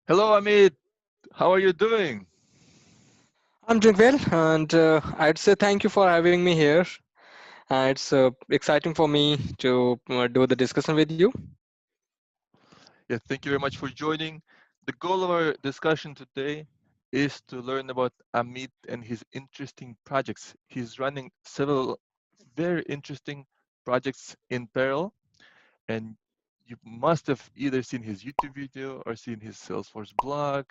Hello, Amit. How are you doing? I'm doing well, and I'd say thank you for having me here. It's exciting for me to do the discussion with you. Yeah, thank you very much for joining. The goal of our discussion today is to learn about Amit and his interesting projects. He's running several very interesting projects in parallel, and you must have either seen his YouTube video or seen his Salesforce blog,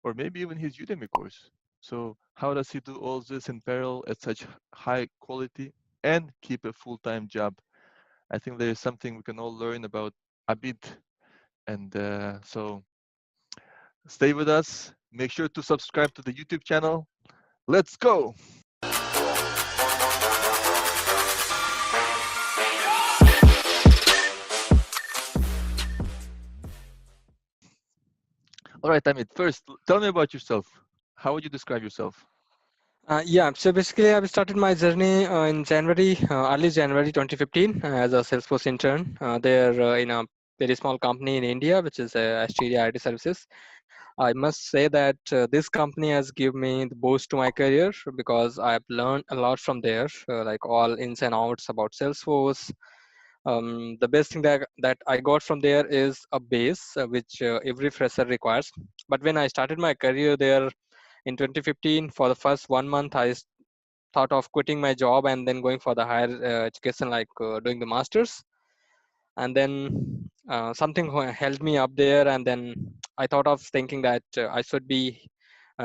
or maybe even his Udemy course. So, how does he do all this in parallel at such high quality and keep a full-time job? I think there is something we can all learn about Amit. And so stay with us. Make sure to subscribe to the YouTube channel. Let's go. All right, Amit, first, tell me about yourself. How would you describe yourself? Yeah, so basically, I started my journey in January, early January 2015, as a Salesforce intern. There in a very small company in India, which is Asteria IT Services. I must say that this company has given me the boost to my career because I've learned a lot from there, like all ins and outs about Salesforce. The best thing that I got from there is a base, which every fresher requires. But when I started my career there in 2015, for the first 1 month, thought of quitting my job and then going for the higher education, like doing the masters. And then something held me up there, and then I thought of thinking that I should be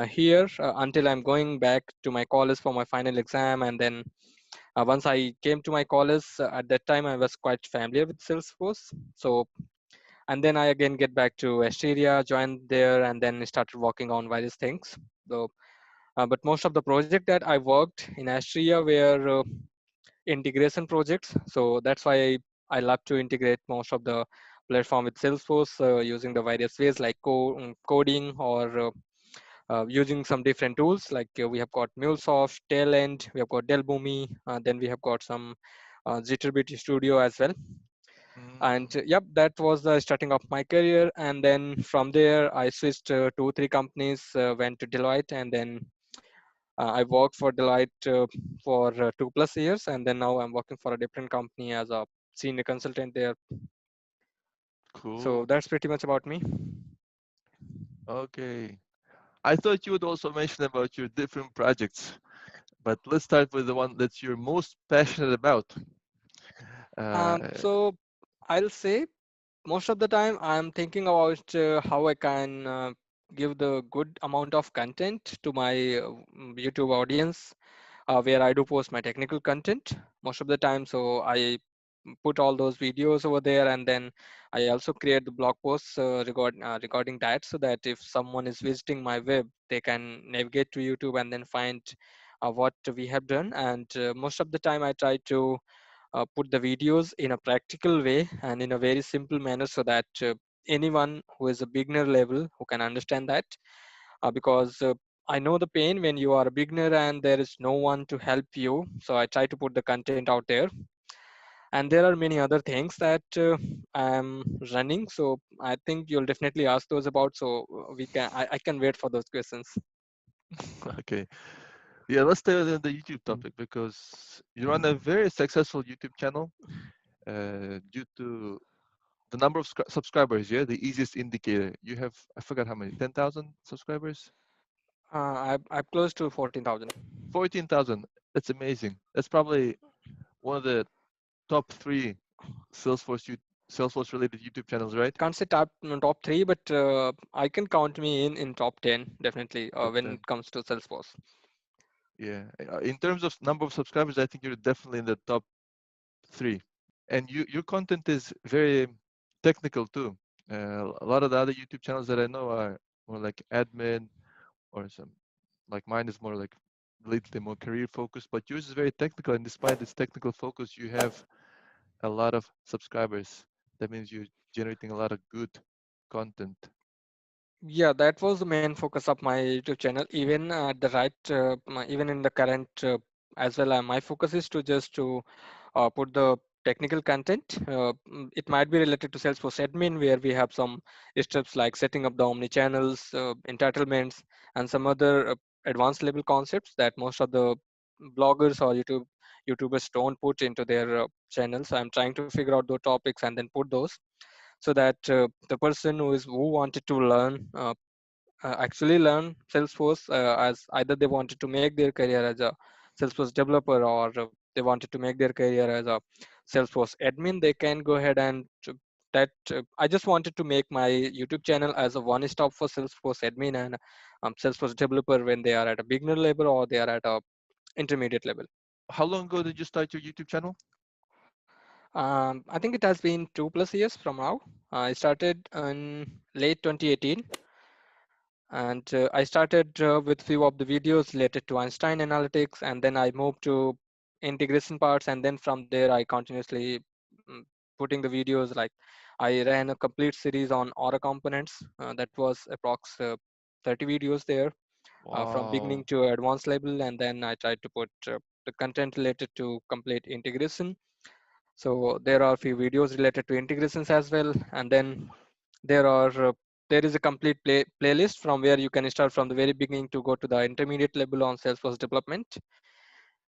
here until I'm going back to my college for my final exam. And then once I came to my college, at that time I was quite familiar with Salesforce. So, and then I again get back to Asteria, joined there, and then started working on various things. So, but most of the project that I worked in Asteria were integration projects. So that's why I love to integrate most of the platform with Salesforce using the various ways like coding or using some different tools. Like we have got Mulesoft, Tailend, we have got Delbumi, then we have got some Jitterbit Studio as well. And Mm, yep, that was the starting of my career. And then from there, I switched 2 3 companies, went to Deloitte, and then I worked for Deloitte for 2 plus years, and then now I'm working for a different company as a senior consultant there. So cool. that's pretty much about me. Okay. I thought you would also mention about your different projects, but let's start with the one that you're most passionate about. Uh, So I'll say most of the time I'm thinking about how I can give the good amount of content to my YouTube audience, where I do post my technical content most of the time. So I put all those videos over there, and then I also create the blog posts regarding that, so that if someone is visiting my web, they can navigate to YouTube and then find what we have done. And most of the time I try to put the videos in a practical way and in a very simple manner, so that anyone who is a beginner level who can understand that, because I know the pain when you are a beginner and there is no one to help you. So I try to put the content out there, and there are many other things that I'm running. So I think you'll definitely ask those about. So I can wait for those questions. okay. Yeah, let's stay on the YouTube topic because you run a very successful YouTube channel due to the number of subscribers. Yeah, the easiest indicator. You have, I forgot how many, 10,000 subscribers? I'm close to 14,000. 14,000. That's amazing. That's probably one of the top three Salesforce Salesforce related YouTube channels, right? Can't say top three, but I can count me in top 10 definitely Top when 10. it comes to Salesforce. Yeah. In terms of number of subscribers, I think you're definitely in the top three. And your content is very technical too. A lot of the other YouTube channels that I know are more like admin or some, like mine is more like related to more career focused, but yours is very technical. And despite its technical focus, you have a lot of subscribers. That means you're generating a lot of good content. Yeah, that was the main focus of my YouTube channel. Even at the even in the current as well. My focus is to just to put the technical content. It might be related to Salesforce admin, where we have some steps like setting up the omni channels, entitlements, and some other advanced level concepts that most of the bloggers or YouTubers don't put into their channels. So I'm trying to figure out those topics and then put those so that the person who wanted to learn actually learn Salesforce, as either they wanted to make their career as a Salesforce developer, or they wanted to make their career as a Salesforce admin, they can go ahead and that I just wanted to make my YouTube channel as a one stop for Salesforce admin and Salesforce developer when they are at a beginner level or they are at a intermediate level. How long ago did you start your YouTube channel? I think it has been 2+ years from now. I started in late 2018, and I started with few of the videos related to Einstein analytics, and then I moved to integration parts, and then from there I continuously mm, putting the videos. Like I ran a complete series on Aura components that was approx 30 videos there, from beginning Wow. to advanced level, and then I tried to put the content related to complete integration. So there are a few videos related to integrations as well, and then there are there is a complete playlist from where you can start from the very beginning to go to the intermediate level on Salesforce development.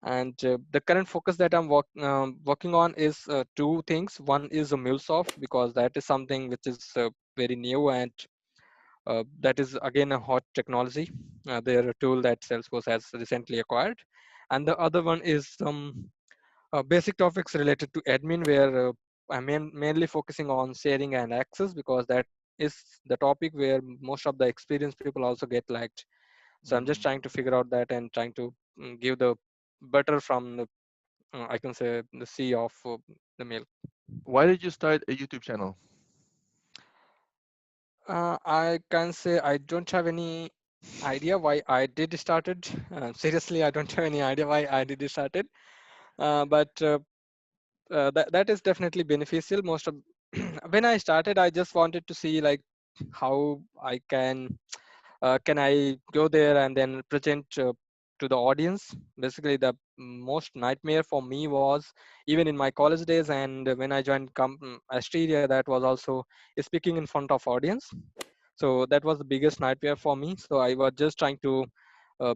And the current focus that I'm working on is two things. One is a Mulesoft, because that is something which is very new, and that is again a hot technology. They're a tool that Salesforce has recently acquired. And the other one is some basic topics related to admin, where I'm mainly focusing on sharing and access, because that is the topic where most of the experienced people also get liked. So I'm just Mm. trying to figure out that and trying to give the butter from the I can say the sea of the milk. Why did you start a YouTube channel? I can say I don't have any idea why I did started. Seriously, I don't have any idea why I did started. But that is definitely beneficial. Most of when I started, I just wanted to see like how I can I go there and then present to the audience. Basically, the most nightmare for me was even in my college days, and when I joined Asteria, that was also speaking in front of audience. So that was the biggest nightmare for me. So I was just trying to uh,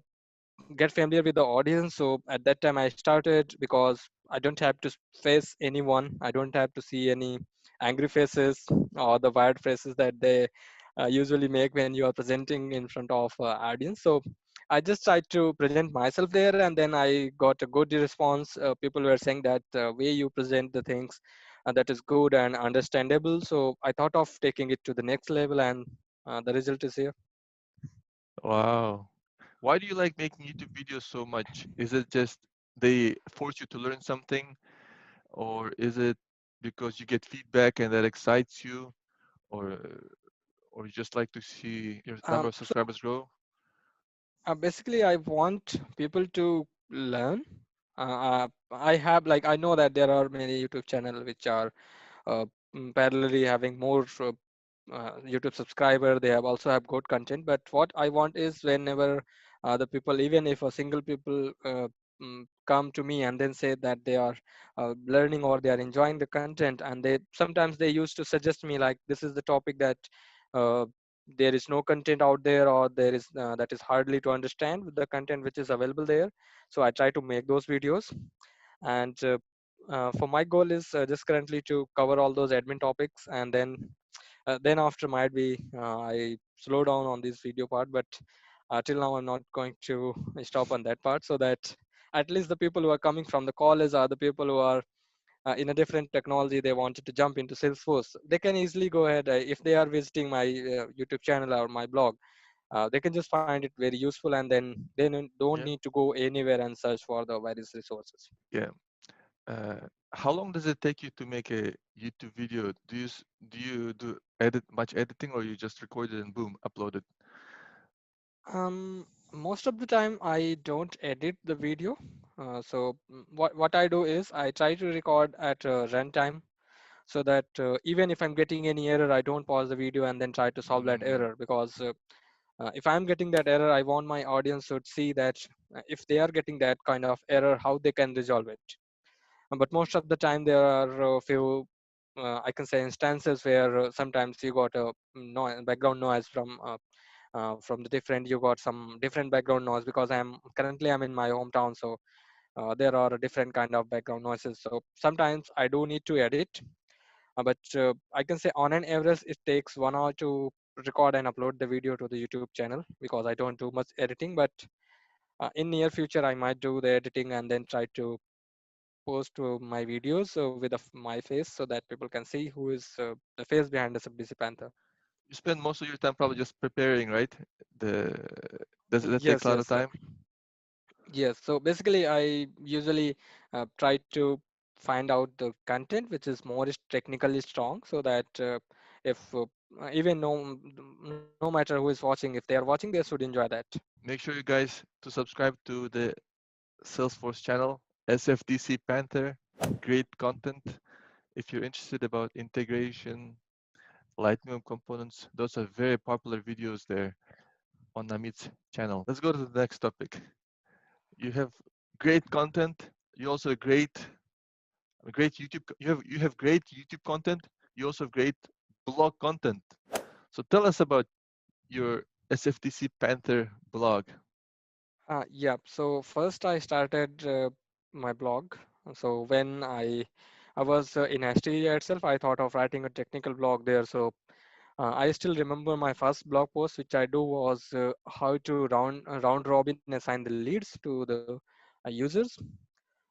get familiar with the audience. So at that time I started, because I don't have to face anyone, I don't have to see any angry faces or the wired faces that they usually make when you are presenting in front of audience. So I just tried to present myself there, and then I got a good response. People were saying that the way you present the things, that is good and understandable. So I thought of taking it to the next level, and the result is here. Wow. Why do you like making YouTube videos so much? Is it just they force you to learn something, or is it because you get feedback and that excites you, or or you just like to see your number of So subscribers grow? basically, I want people to learn. I have like I know that there are many YouTube channels which are uh, parallelly having more YouTube subscriber. They have also have good content. But what I want is whenever the people, even if a single people come to me and then say that they are learning or they are enjoying the content, and they sometimes they used to suggest me like this is the topic that uh, there is no content out there, or there is that is hardly to understand with the content which is available there. So I try to make those videos, and for my goal is just currently to cover all those admin topics, and then after might be I slow down on this video part. But till now I'm not going to stop on that part, so that at least the people who are coming from the college are the people who are in a different technology, they wanted to jump into Salesforce, they can easily go ahead, if they are visiting my YouTube channel or my blog, they can just find it very useful, and then they don't Yeah. need to go anywhere and search for the various resources. Yeah. How long does it take you to make a YouTube video? Do you do edit much editing, or you just record it and boom, upload it? Most of the time I don't edit the video. What I do is I try to record at runtime, so that even if I'm getting any error, I don't pause the video and then try to solve that Mm, error, because if I'm getting that error, I want my audience to see that if they are getting that kind of error, how they can resolve it. But most of the time there are a few, I can say, instances where sometimes you got a background noise from the different, you got some different background noise, because I'm in my hometown. So there are different kind of background noises, so sometimes I do need to edit. But I can say on an average it takes 1 hour to record and upload the video to the YouTube channel, because I don't do much editing. But in near future I might do the editing and then try to post my videos with my face, so that people can see who is the face behind the SFDC Panther. You spend most of your time probably just preparing, right? The does that takes Yes, a lot of yes, time? yes. So basically, I usually try to find out the content which is more technically strong, so that if even no matter who is watching, if they are watching, they should enjoy that. Make sure you guys to subscribe to the Salesforce channel, SFDC Panther. Great content. If you're interested about integration, Lightning components, those are very popular videos there on Amit's channel. Let's go to the next topic. You have great content. You also have great YouTube. You have great YouTube content. You also have great blog content. So tell us about your SFDC Panther blog. Yeah. So first I started my blog. So when I was in Asteria itself, I thought of writing a technical blog there. So I still remember my first blog post, which I do was how to round robin assign the leads to the users.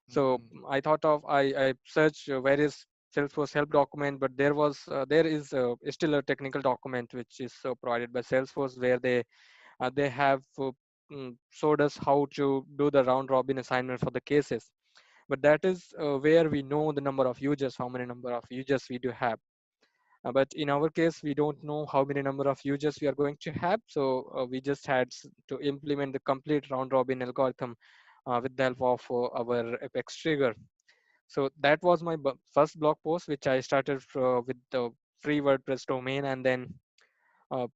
So Mm, I thought of I searched various Salesforce help document, but there is still a technical document which is provided by Salesforce, where they have showed us how to do the round robin assignment for the cases. But that is where we know the number of users, how many number of users we do have. But in our case, we don't know how many number of users we are going to have. So we just had to implement the complete round robin algorithm with the help of our Apex trigger. So that was my first blog post, which I started with the free WordPress domain, uh,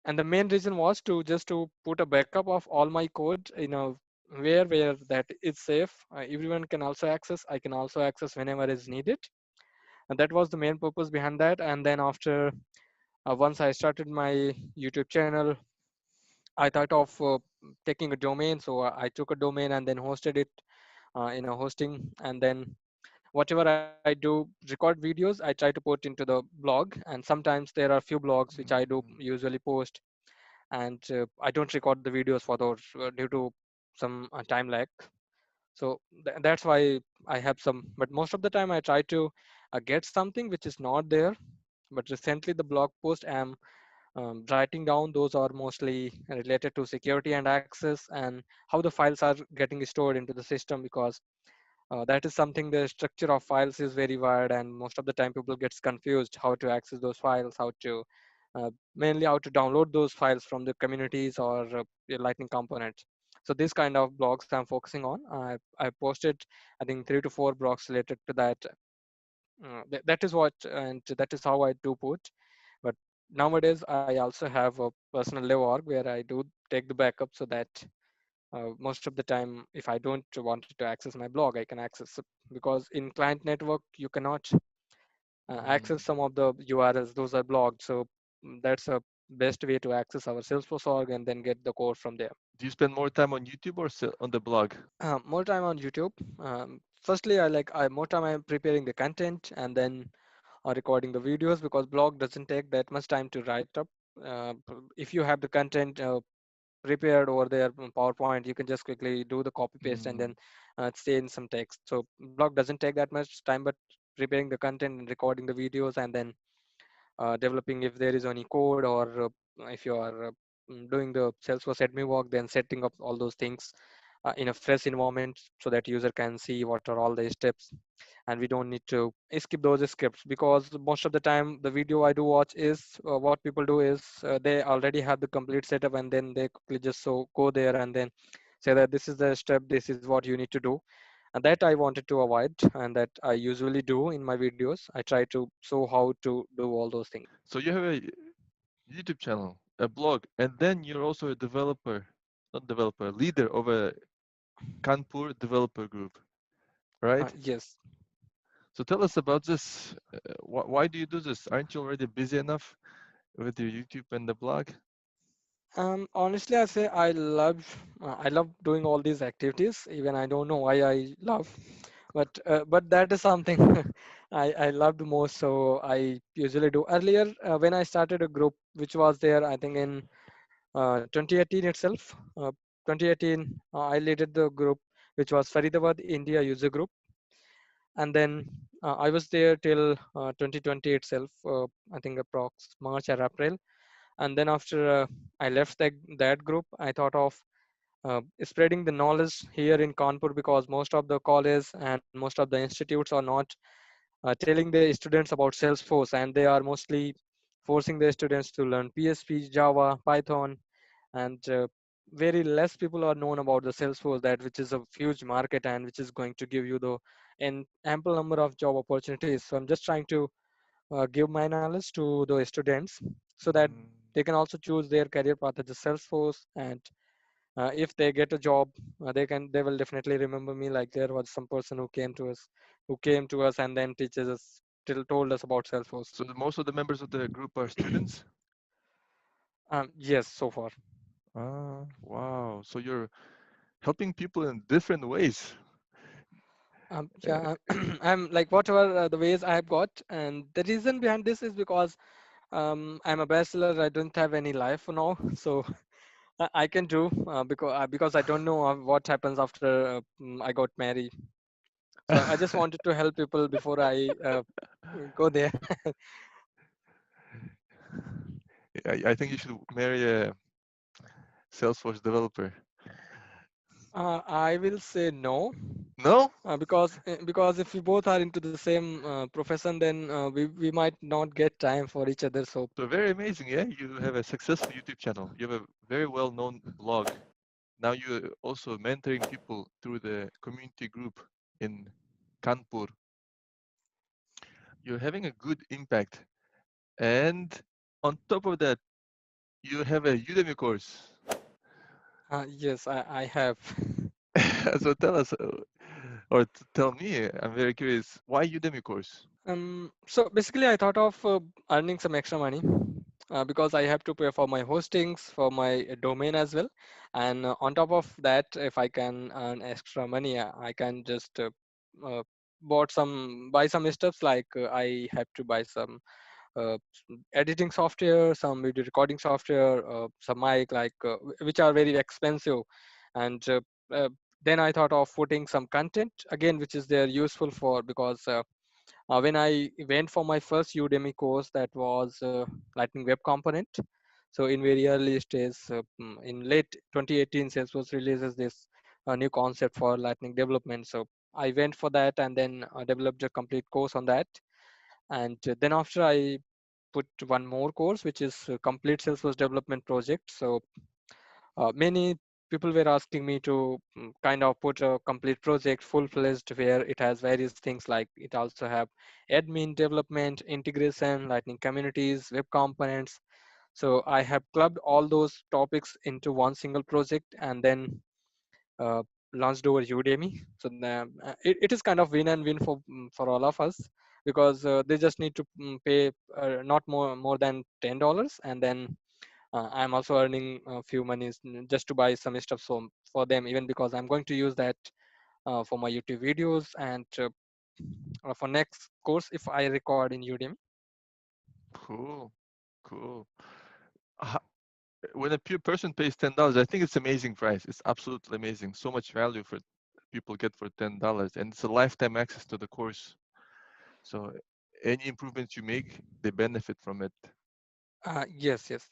and the main reason was to just to put a backup of all my code in a where that is safe. Everyone can also access. I can also access whenever is needed, and that was the main purpose behind that. And then after once I started my YouTube channel, I thought of taking a domain. So I took a domain and then hosted it in a hosting. And then whatever I do, record videos, I try to put into the blog. And sometimes there are few blogs which I do mm. usually post, and I don't record the videos for those due to some time lag. So that's why I have some. But most of the time, I try to get something which is not there. But recently, the blog post I'm writing down, those are mostly related to security and access, and how the files are getting stored into the system, because that is something, the structure of files is very wide, and most of the time people gets confused how to access those files, how to mainly how to download those files from the communities or your lightning components. So this kind of blogs I'm focusing on. I posted, I think, 3 to 4 blogs related to that. That is what, and that is how I do put. But nowadays I also have a personal live org where I do take the backup, so that most of the time if I don't want to access my blog, I can access it, because in client network you cannot access Mm. some of the URLs, those are blocked. So that's a best way to access our Salesforce org and then get the code from there. Do you spend more time on YouTube or on the blog? More time on YouTube. Firstly, I more time I'm preparing the content, and then recording the videos, because blog doesn't take that much time to write up. If you have the content prepared over there in PowerPoint, you can just quickly do the copy paste and then Mm. stay in some text. So blog doesn't take that much time, but preparing the content and recording the videos, and then developing if there is any code, or if you are doing the Salesforce admin work, then setting up all those things in a fresh environment, so that user can see what are all the steps, and we don't need to skip those scripts, because most of the time the video I do watch is what people do is they already have the complete setup, and then they quickly just so go there and then say that this is the step, this is what you need to do. And that I wanted to avoid, and that I usually do in my videos. I try to show how to do all those things. So you have a YouTube channel, a blog, and then you're also a developer, not developer, leader of a Kanpur developer group, right? Yes. So tell us about this. Why do you do this? Aren't you already busy enough with your YouTube and the blog? Honestly, I say I love doing all these activities. Even I don't know why I love, but that is something I loved most. So I usually do. Earlier, when I started a group, which was there, I think in 2018 itself. 2018, I led the group, which was Faridabad India user group, and then I was there till 2020 itself. I think approx March or April, and then after I left that group, I thought of spreading the knowledge here in Kanpur, because most of the colleges and most of the institutes are not telling the students about Salesforce, and they are mostly forcing the students to learn PHP, Java, Python, and very less people are known about the Salesforce, that which is a huge market and which is going to give you the an ample number of job opportunities. So I'm just trying to give my knowledge to the students so that Mm. they can also choose their career path as a Salesforce, and if they get a job, they will definitely remember me, like there was some person who came to us and then teaches us till told us about Salesforce. So most of the members of the group are students? Yes, so far. Ah, wow. So you're helping people in different ways. Yeah, Uh, I'm like whatever the ways I have got, and the reason behind this is because I'm a bachelor. I don't have any life for now, so I can do because I don't know what happens after I got married. So I just wanted to help people before I go there. I think you should marry a Salesforce developer. I will say no, No? because if we both are into the same profession, then we might not get time for each other. So So very amazing, yeah? You have a successful YouTube channel. You have a very well-known blog. Now you're also mentoring people through the community group in Kanpur. You're having a good impact. And on top of that, you have a Udemy course. yes, I have. So tell us, or tell me, I'm very curious, why Udemy course? So basically, I thought of earning some extra money because I have to pay for my hostings, for my domain as well, and on top of that, if I can earn extra money, I can just uh, buy some stuffs, like I have to buy some editing software, some video recording software, some mic, like which are very expensive, and uh, then I thought of putting some content again, which is there useful for, because when I went for my first Udemy course, that was Lightning Web Component. So in very early stage, in late 2018, Salesforce releases this new concept for Lightning development. So I went for that and then developed a complete course on that. And then after I put one more course, which is complete Salesforce development project. So many people were asking me to kind of put a complete project full-fledged, where it has various things, like it also have admin, development, integration, Lightning communities, web components. So I have clubbed all those topics into one single project and then uh, launched over Udemy. So it is kind of win and win for all of us, because they just need to pay not more than $10, and then I'm also earning a few monies just to buy some stuff for them, even because I'm going to use that for my YouTube videos and for next course if I record in Udemy. Cool, cool. Ho- When a pure person pays $10, I think it's amazing price. It's absolutely amazing. So much value for people get for $10, and it's a lifetime access to the course. So any improvements you make, they benefit from it. Yes, yes.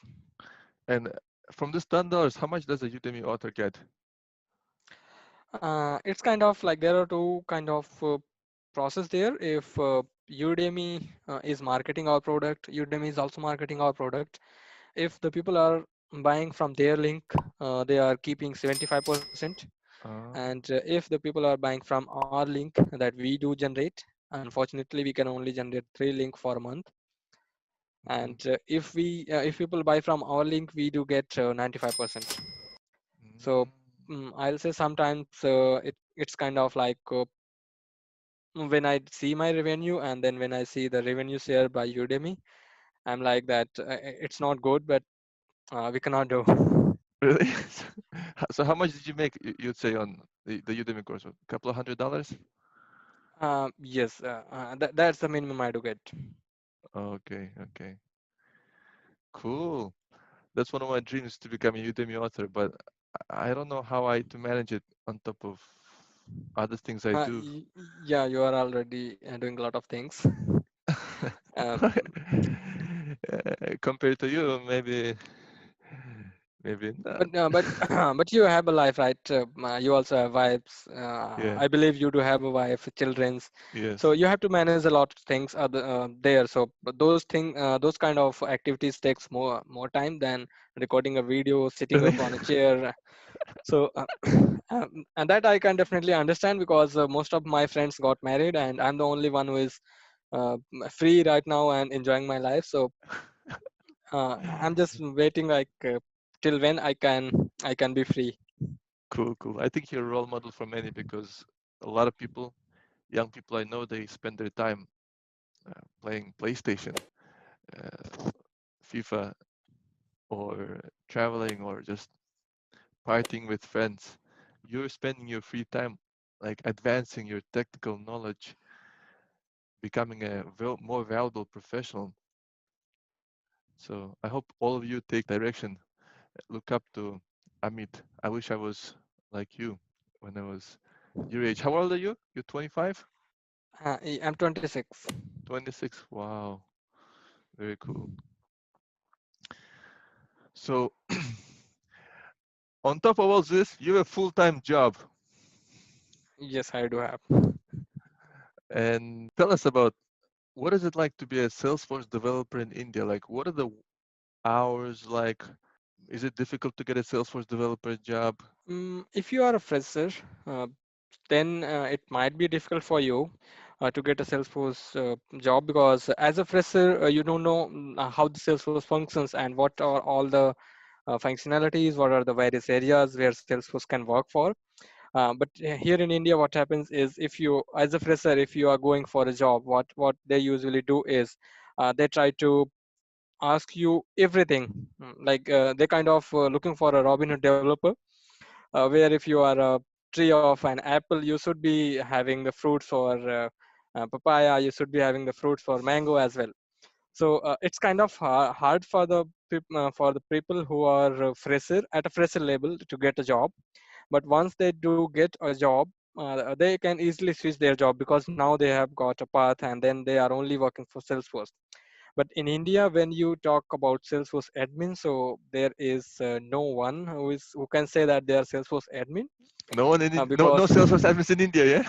And from this $10, how much does a Udemy author get? It's kind of like there are two kind of process there. If Udemy is marketing our product, Udemy is also marketing our product. If the people are buying from their link, they are keeping 75%. Uh, And if the people are buying from our link that we do generate, unfortunately we can only generate 3 links for a month. And mm, if people buy from our link, we do get 95%. So mm. I'll say sometimes it's kind of like when I see my revenue, and then when I see the revenue share by Udemy, I'm like that it's not good, but we cannot do. Really? So how much did you make, you'd say, on the Udemy course? A couple of $100? Yes, that's the minimum I do get. Okay, okay. Cool. That's one of my dreams, to become a Udemy author, but I don't know how I to manage it on top of other things I do. Yeah, you are already doing a lot of things. Um, Compared to you, maybe not. but but you have a life, right? You also have wives. Yeah, I believe you do have a wife, children's. So yes. you have to manage a lot of things there. So but those kind of activities takes more time than recording a video, sitting Really? up on a chair. So and that I can definitely understand, because most of my friends got married, and I'm the only one who is free right now and enjoying my life. So I'm just waiting, like till when I can be free. Cool, cool. I think you're a role model for many, because a lot of people, young people I know, they spend their time playing PlayStation, uh, FIFA, or traveling, or just partying with friends. You're spending your free time like advancing your technical knowledge, becoming a more valuable professional. So I hope all of you take direction. Look up to Amit. I wish I was like you when I was your age. How old are you? You're 25? I'm 26. 26? Wow, very cool. So on top of all this, you have a full-time job. Yes, I do have. And tell us about, what is it like to be a Salesforce developer in India? Like, what are the hours like? Is it difficult to get a Salesforce developer job? If you are a fresher, uh, then it might be difficult for you to get a Salesforce job, because as a fresher, you don't know how the Salesforce functions and what are all the functionalities, what are the various areas where Salesforce can work for. But here in India, what happens is, if you, as a fresher, if you are going for a job, what they usually do is they try to ask you everything. Like they kind of looking for a Robin Hood developer, where if you are a tree of an apple, you should be having the fruits for papaya, you should be having the fruits for mango as well. So it's kind of hard for the for the people who are fresher at a fresher level to get a job. But once they do get a job, they can easily switch their job, because now they have got a path, and then they are only working for Salesforce. But in India, when you talk about Salesforce admin, so there is no one who can say that they are Salesforce admin, No one in no because Salesforce admins in India, yeah?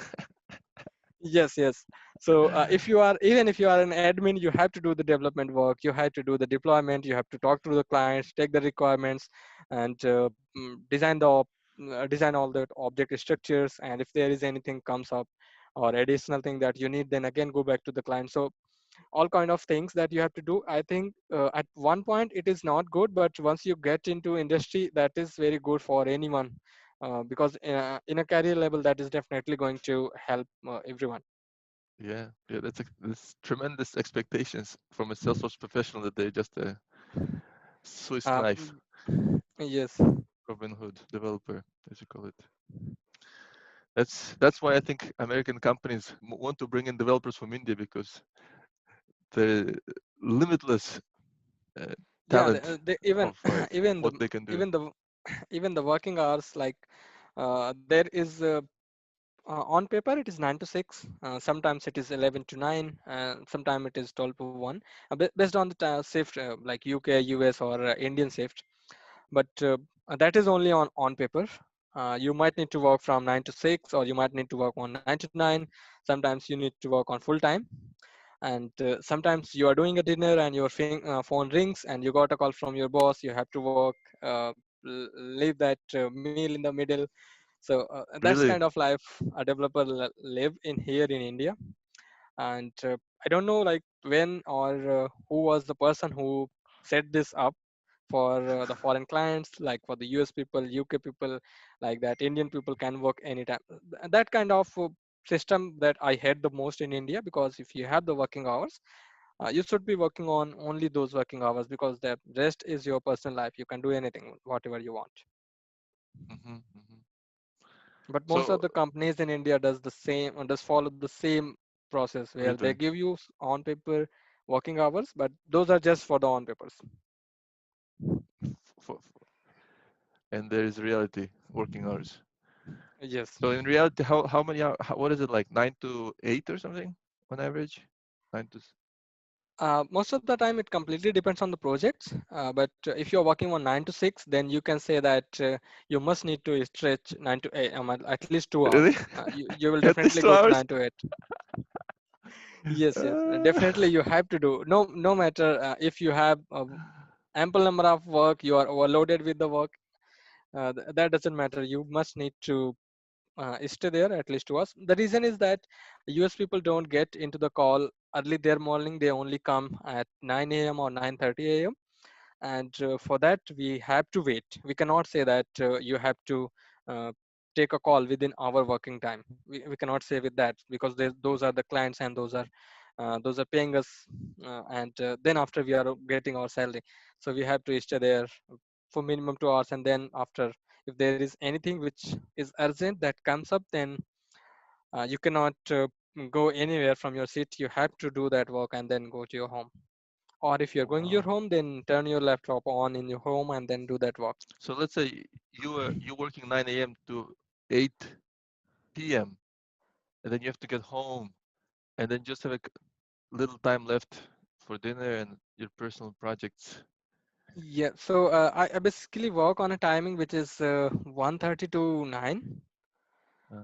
yes, yes. So if you are, even if you are an admin, you have to do the development work, you have to do the deployment, you have to talk to the clients, take the requirements, and design all the object structures. And if there is anything comes up or additional thing that you need, then again go back to the client. So all kind of things that you have to do. I think at one point it is not good, but once you get into industry, that is very good for anyone, because in a career level, that is definitely going to help everyone. Yeah, yeah, that's tremendous expectations from a Salesforce professional, that they're just a Swiss knife, Mm, yes. Robin Hood developer, as you call it. That's why I think American companies want to bring in developers from India, because the limitless uh, Yeah, talent they even of like even the what they can do. even the even the working hours, like there is on paper it is 9 to 6, sometimes it is 11 to 9, sometimes it is 12 to 1, based on the shift, like UK, US, or Indian shift. But that is only on paper. You might need to work from 9 to 6, or you might need to work on 9 to 9. Sometimes you need to work on full time, and sometimes you are doing a dinner and your phone rings and you got a call from your boss, you have to work, uh, leave that meal in the middle. So that's kind Really? of life a developer live in here in India. And I don't know, like, when or who was the person who set this up for the foreign clients, like for the US people, UK people, like that Indian people can work anytime. That kind of system that I hate the most in India, because if you have the working hours, you should be working on only those working hours, because the rest is your personal life. You can do anything, whatever you want. Hmm. Hmm. But most So of the companies in India does the same, does follow the same process, where they really, give you on paper working hours, but those are just for the on papers. for, and there is reality working hours. Yes. So in reality, how many hours? What is it like? 9 to 8 or something on average? Nine to. Most of the time, it completely depends on the projects. But if you're working on 9 to 6, then you can say that you must need to stretch 9 to 8, at least 2 hours. Really? You will At definitely least two go to hours? 9 to 8. Yes, yes, Uh, definitely you have to do. No matter if you have ample number of work, you are overloaded with the work. That doesn't matter. You must need to stay there at least 2 hours. The reason is that US people don't get into the call early their morning. They only come at 9 a.m. or 9:30 a.m. And for that we have to wait. We cannot say that you have to uh, take a call within our working time. We cannot say with that, because those are the clients, and those are paying us, and then after we are getting our salary, so we have to stay there for minimum 2 hours. And then after, if there is anything which is urgent that comes up, then you cannot go anywhere from your seat. You have to do that work and then go to your home. Or if you're going your wow. home, then turn your laptop on in your home and then do that work. So let's say you working 9 a.m. to 8 p.m. and then you have to get home and then just have a little time left for dinner and your personal projects. Yeah, so I basically work on a timing which is 1:30 to 9. Uh,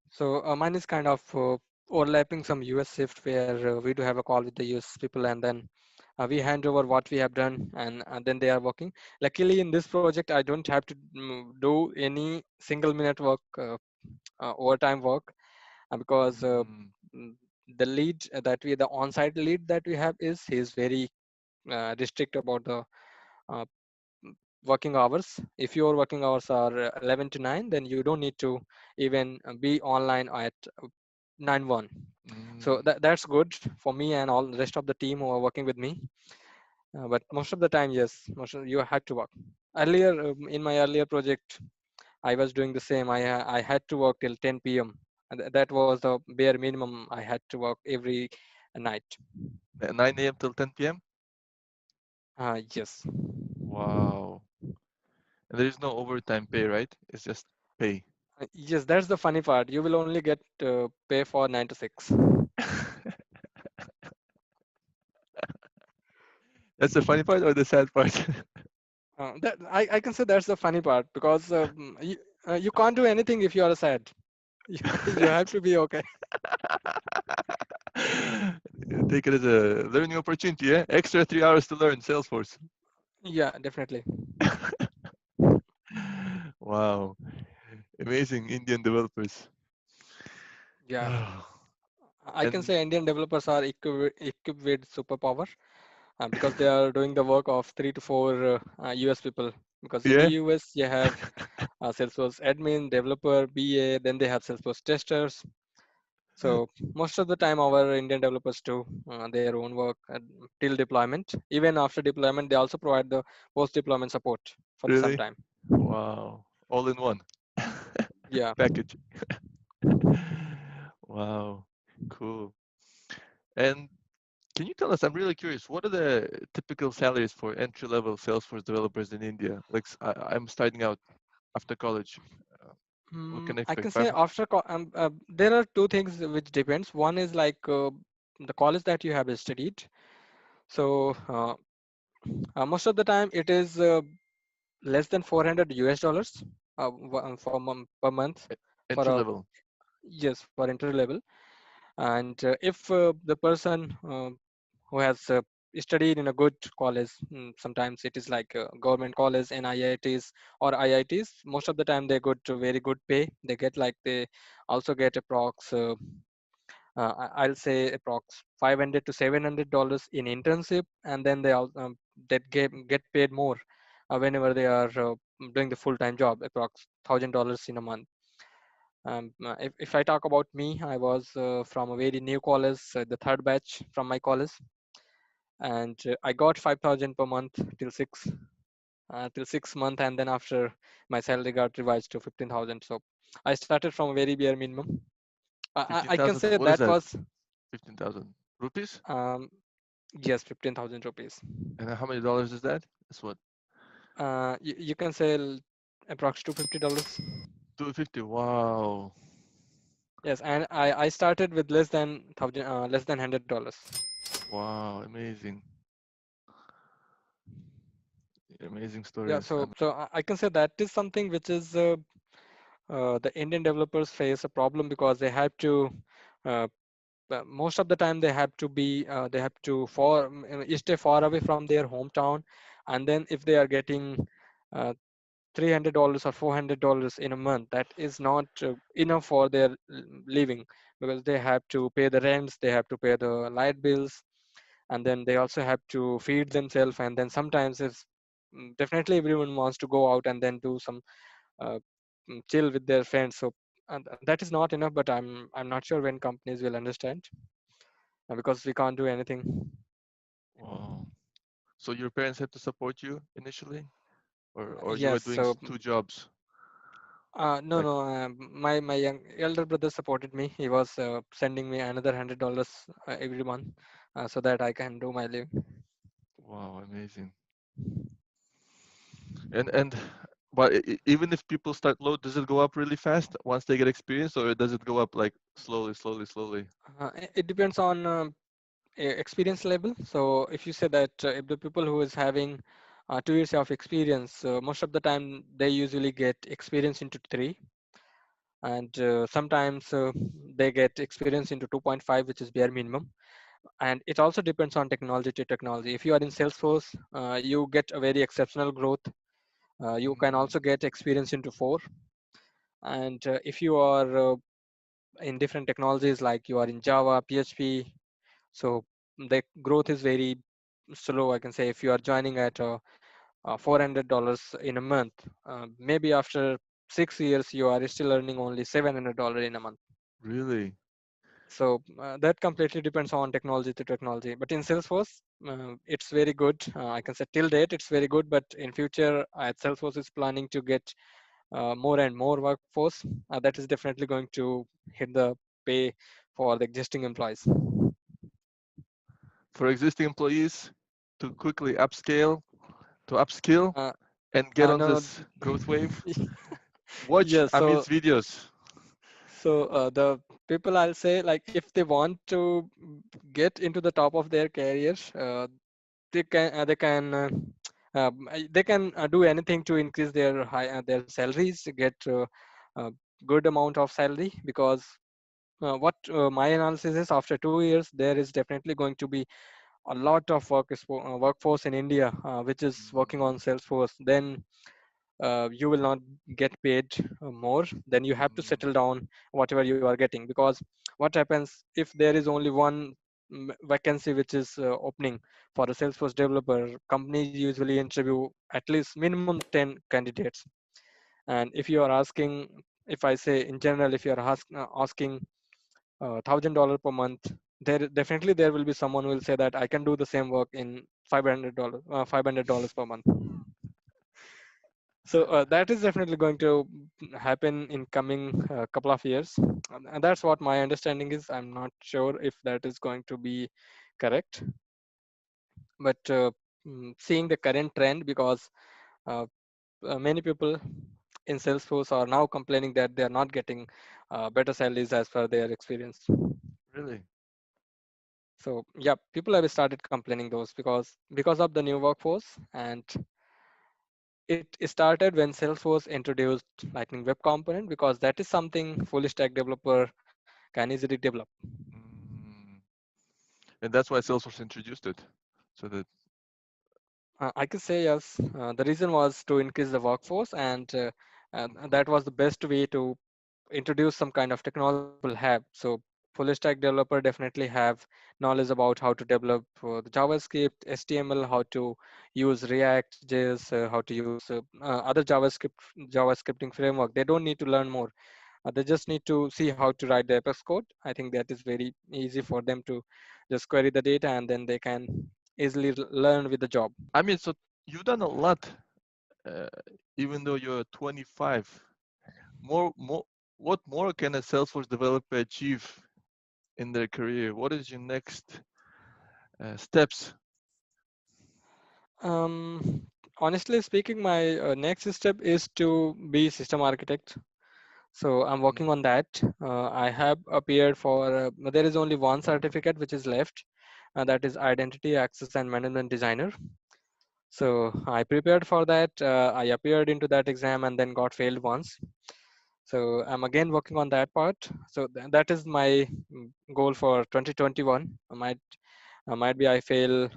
So mine is kind of overlapping some US shift, where we do have a call with the US people, and then we hand over what we have done, and then they are working. Luckily, in this project, I don't have to do any single minute work, overtime work, because mm, mm, the lead the on-site lead that we have he's very restrict about the uh, working hours. If your working hours are 11 to 9, then you don't need to even be online at 9:1. So mm. that's good for me and all the rest of the team who are working with me. But most of the time, yes, you had to work. Earlier, in my earlier project, I was doing the same. I had to work till 10 p.m. And that was the bare minimum I had to work every night. 9 a.m. till 10 p.m. Yes. Wow. And there is no overtime pay, right? It's just pay. Yes, that's the funny part. You will only get pay for 9 to 6. That's the funny part or the sad part? That I can say that's the funny part, because you can't do anything if you are sad. You have to be okay. Take it as a learning opportunity, yeah? Extra 3 hours to learn Salesforce. Yeah, definitely. Wow. Amazing Indian developers. Yeah, I can And say Indian developers are equipped with superpower, because they are doing the work of 3 to 4 US people. Because in the yeah, US, you have Salesforce admin, developer, BA, then they have Salesforce testers. So most of the time, our Indian developers do their own work till deployment. Even after deployment, they also provide the post-deployment support for some really? time. Wow. All in one Yeah. package. Wow. Cool. And can you tell us, I'm really curious, what are the typical salaries for entry-level Salesforce developers in India? Like, I'm starting out after college. Uh, what can I I expect? can say there are two things which depends. One is like the college that you have studied. So most of the time it is less than 400 US dollars per month for Entry a, level. yes, for entry level. And if the person who has studied in a good college, sometimes it is like government college and IITs or IITs, most of the time they go to very good pay. They get like, they also get approx I'll say approx 500 to $700 in internship, and then they all that get paid more whenever they are doing the full-time job, approx $1,000 in a month. If I talk about me, I was from a very new college, the third batch from my college, and I got 5,000 per month till 6 month, and then after my salary got revised to 15,000. So I started from a very bare minimum. I can 15,000, say what is that that? was 15,000 rupees? um, yes, 15,000 rupees. And how many dollars is that? That's what, You can say approx $250. 250. Wow. Yes, and I started with less than $100. Wow, amazing. Amazing Yeah, stories. I can say that is something which is the Indian developers face a problem because they have to uh, most of the time they have to stay far away from their hometown, and then if they are getting uh, $300 or $400 in a month, that is not enough for their living, because they have to pay the rents, they have to pay the light bills, and then they also have to feed themselves, and then sometimes it's definitely everyone wants to go out and then do some uh, chill with their friends. So that is not enough, but I'm not sure when companies will understand, because we can't do anything. Wow. So your parents had to support you initially, or you were Yes, doing so two jobs? no, Like, no, my young elder brother supported me. He was sending me another $100 every month, so that I can do my living. wow, amazing. And but even if people start low, does it go up really fast once they get experience, or does it go up like slowly, slowly, slowly? It depends on experience level. So if you say that if the people who is having 2 years of experience, most of the time they usually get experience into 3, and sometimes they get experience into 2.5, which is bare minimum. And it also depends on technology to technology. If you are in Salesforce, you get a very exceptional growth. You can Mm, also get experience into 4. And if you are in different technologies, like you are in Java, PHP, so the growth is very slow. I can say if you are joining at $400 in a month, maybe after 6 years you are still earning only $700 in a month. really? So that completely depends on technology to technology. But in Salesforce, it's very good. I can say till date it's very good, but in future, Salesforce is planning to get more and more workforce. That is definitely going to hit the pay for the existing employees. For existing employees to quickly upskill, Uh, and get on no, this growth wave, no. watch Yes. Amit's videos. The people, I'll say, like if they want to get into the top of their careers, they can do anything to increase their salaries, to get a good amount of salary, because what my analysis is, after 2 years there is definitely going to be a lot of workforce in India which is working on Mm, Salesforce. Then you will not get paid more, then you have to mm, settle down whatever you are getting, because what happens if there is only one vacancy which is opening for a Salesforce developer, companies usually interview at least minimum 10 candidates. And if you are asking, if I say in general, if you are asking $1,000 per month, definitely there will be someone who will say that I can do the same work in $500 per month. So that is definitely going to happen in coming couple of years. And that's what my understanding is. I'm not sure if that is going to be correct, but seeing the current trend, because uh, many people in Salesforce are now complaining that they are not getting better salaries as per their experience. really? So yeah, people have started complaining those, because of the new workforce. And it started when Salesforce introduced Lightning Web Component, because that is something full stack developer can easily develop. Mm. And that's why Salesforce introduced it. So that, I could say yes. The reason was to increase the workforce, and mhm, that was the best way to introduce some kind of technology people have. So full stack developer definitely have knowledge about how to develop the JavaScript, HTML, how to use React, JS, how to use other JavaScripting framework. They don't need to learn more. They just need to see how to write the Apex code. I think that is very easy for them to just query the data, and then they can easily learn with the job. I mean, so you've done a lot, uh, even though you're 25. More, what more can a Salesforce developer achieve in their career? What is your next steps? Um, Honestly speaking, my next step is to be system architect. So I'm Mm, working on that. I have appeared for, there is only one certificate which is left, that is Identity Access and Management Designer. So I prepared for that. I appeared into that exam and then got failed once. So I'm again working on that part. So that is my goal for 2021. Might be I fail.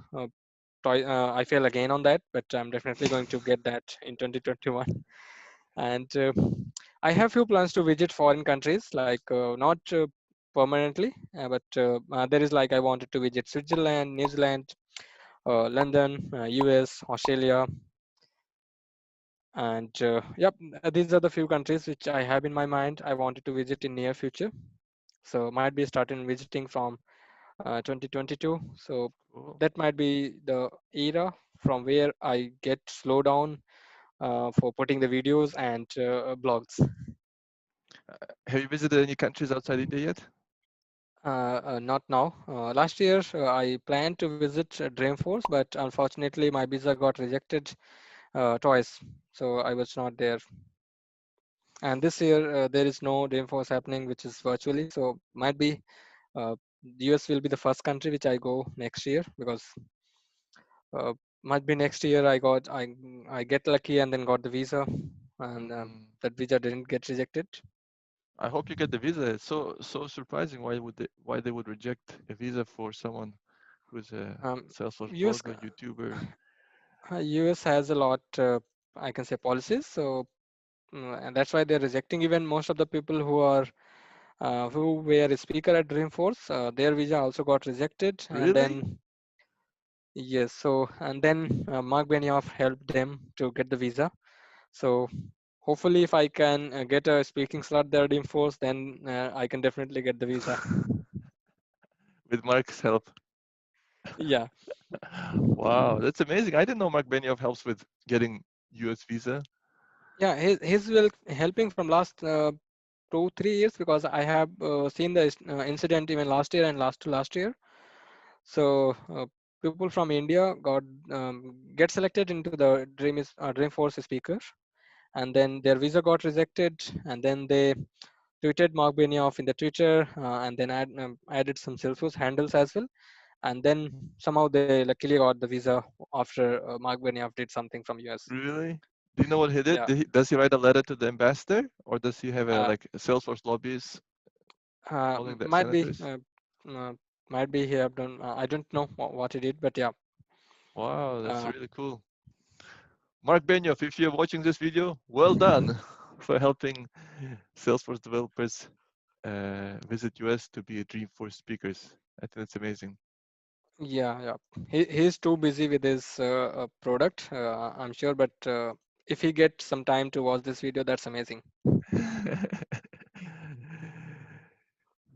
I fail again on that, but I'm definitely going to get that in 2021. And I have few plans to visit foreign countries, like not permanently, but there is like I wanted to visit Switzerland, New Zealand, London, US, Australia, and yep, these are the few countries which I have in my mind I wanted to visit in near future. So might be starting visiting from 2022. So cool. that might be the era from where I get slow down for putting the videos and blogs. Have you visited any countries outside India yet? Not now. Last year, I planned to visit Dreamforce, but unfortunately, my visa got rejected twice, so I was not there. And this year, there is no Dreamforce happening, which is virtually. So might be US will be the first country which I go next year, because uh, might be next year I get lucky and then got the visa, and Mm, that visa didn't get rejected. I hope you get the visa. It's so surprising. Why they would reject a visa for someone who's a Um, Salesforce US blogger, YouTuber? US has a lot, I can say, policies. So and that's why they're rejecting even most of the people who were a speaker at Dreamforce. Their visa also got rejected, and Really? then yes, so and then Mark Benioff helped them to get the visa. So hopefully, if I can get a speaking slot there at Dreamforce, then I can definitely get the visa. With Mark's help. Yeah, Wow, that's amazing. I didn't know Mark Benioff helps with getting US visa. yeah, he's will helping from last 2 3 years, because I have seen the incident even last year and last year. So people from India get selected into the Dreamforce speaker, and then their visa got rejected, and then they tweeted Mark Benioff in the Twitter, and then added some Salesforce handles as well, and then somehow they luckily got the visa after Mark Benioff did something from US. Really? Do you know what he did? Yeah, Does he write a letter to the ambassador, or does he have a uh, like a Salesforce lobbyist calling the might be senators? uh, might be he have done. I don't know what he did, but yeah. Wow, that's Uh, really cool. Mark Benioff, if you're watching this video, well done for helping Salesforce developers visit US to be a Dreamforce speakers. I think that's amazing. Yeah. He's too busy with his product, I'm sure. But if he gets some time to watch this video, that's amazing.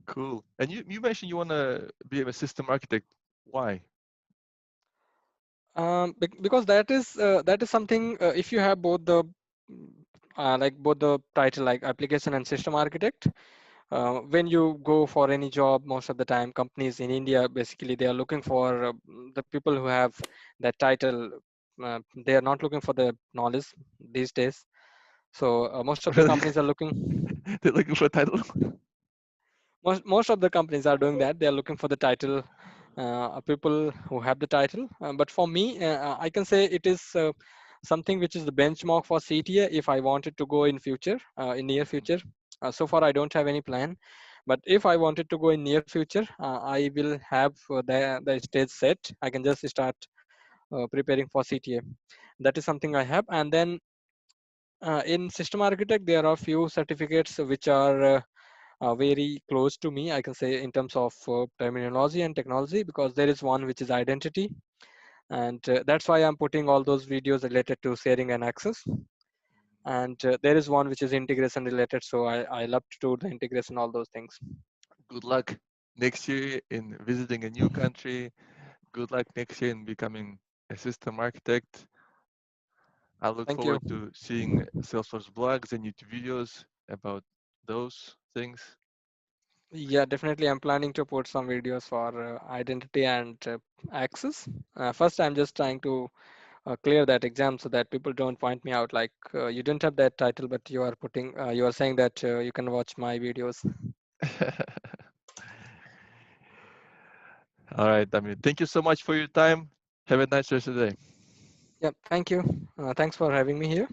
Cool. And you mentioned you want to be a system architect. Why? Because that is something. If you have both the like both the title, like application and system architect, when you go for any job, most of the time companies in India, basically they are looking for the people who have that title. They are not looking for the knowledge these days. So most of the Really? companies are looking. They're looking for a title? Most of the companies are doing that. They are looking for the title, people who have the title. But for me, I can say it is something which is the benchmark for CTA if I wanted to go in future, in near Mhm. future. So far I don't have any plan, but if I wanted to go in near future, I will have the stage set. I can just start preparing for CTA. That is something I have. And then in system architect, there are few certificates which are very close to me, I can say, in terms of terminology and technology, because there is one which is identity. And that's why I'm putting all those videos related to sharing and access. and there is one which is integration related. So I love to do the integration, all those things. Good luck next year in visiting a new country. Good luck next year in becoming a system architect. I look Thank you. forward to seeing Salesforce blogs and YouTube videos about those things. Yeah, definitely. I'm planning to put some videos for identity and access. First, I'm just trying to clear that exam so that people don't point me out like you didn't have that title, but you are saying that you can watch my videos. All right, Amit. Thank you so much for your time. Have a nice rest of the day. Yeah, thank you. Thanks for having me here.